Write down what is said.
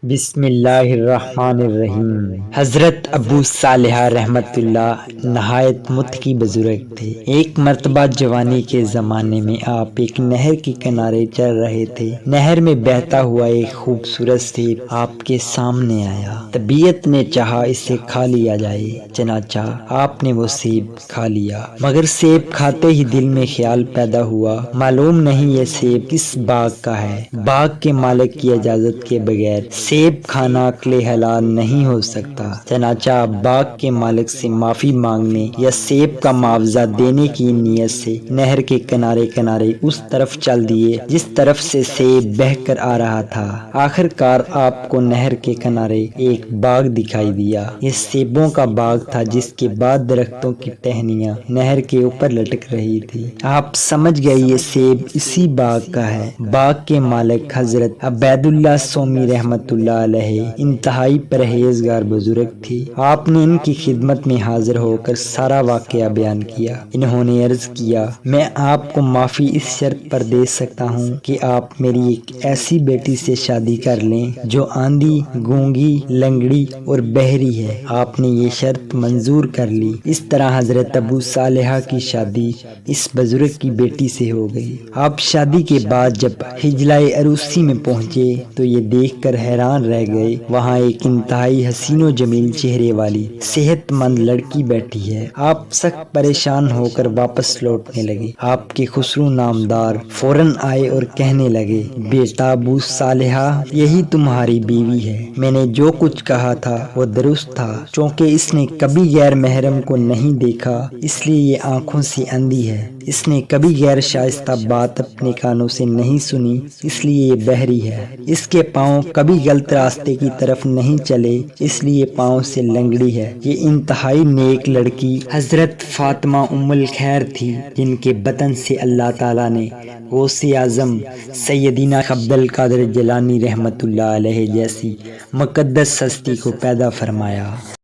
بسم اللہ الرحمن الرحیم۔ حضرت ابو صالحہ رحمت اللہ نہایت متقی بزرگ تھے۔ ایک مرتبہ جوانی کے زمانے میں آپ ایک نہر کے کنارے چل رہے تھے۔ نہر میں بہتا ہوا ایک خوبصورت سیب آپ کے سامنے آیا۔ طبیعت نے چاہا اسے کھا لیا جائے، چنانچہ آپ نے وہ سیب کھا لیا۔ مگر سیب کھاتے ہی دل میں خیال پیدا ہوا، معلوم نہیں یہ سیب کس باغ کا ہے۔ باغ کے مالک کی اجازت کے بغیر سیب کھانا عقل حلال نہیں ہو سکتا۔ چنانچہ باغ کے مالک سے معافی مانگنے یا سیب کا معاوضہ دینے کی نیت سے نہر کے کنارے کنارے اس طرف چل دیے جس طرف سے سیب بہہ کر آ رہا تھا۔ آخر کار آپ کو نہر کے کنارے ایک باغ دکھائی دیا۔ یہ سیبوں کا باغ تھا جس کے بعد درختوں کی ٹہنیاں نہر کے اوپر لٹک رہی تھی۔ آپ سمجھ گئے یہ سیب اسی باغ کا ہے۔ باغ کے مالک حضرت عبید اللہ سومی رحمت اللہ علیہ انتہائی پرہیزگار بزرگ تھے۔ آپ نے ان کی خدمت میں حاضر ہو کر سارا واقعہ بیان کیا۔ انہوں نے عرض کیا، میں آپ کو معافی اس شرط پر دے سکتا ہوں کہ آپ میری ایک ایسی بیٹی سے شادی کر لیں جو آندھی، گونگی، لنگڑی اور بہری ہے۔ آپ نے یہ شرط منظور کر لی۔ اس طرح حضرت ابو صالحہ کی شادی اس بزرگ کی بیٹی سے ہو گئی۔ آپ شادی کے بعد جب حجلہ عروسی میں پہنچے تو یہ دیکھ کر حیران رہ گئے، وہاں ایک انتہائی حسین و جمیل چہرے والی صحت مند لڑکی بیٹھی ہے۔ آپ سخت پریشان ہو کر واپس لوٹنے لگے۔ آپ کے خسرو نامدار فوراً آئے اور کہنے لگے، بیٹا ابو صالحہ، یہی تمہاری بیوی ہے۔ میں نے جو کچھ کہا تھا وہ درست تھا۔ چونکہ اس نے کبھی غیر محرم کو نہیں دیکھا اس لیے یہ آنکھوں سے اندھی ہے۔ اس نے کبھی غیر شائستہ بات اپنے کانوں سے نہیں سنی اس لیے یہ بہری ہے۔ اس کے پاؤں کبھی غلط راستے کی طرف نہیں چلے اس لیے پاؤں سے لنگڑی ہے۔ یہ انتہائی نیک لڑکی حضرت فاطمہ ام الخیر تھی جن کے بطن سے اللہ تعالیٰ نے غوث اعظم سیدنا عبد القادر جیلانی رحمت اللہ علیہ جیسی مقدس ہستی کو پیدا فرمایا۔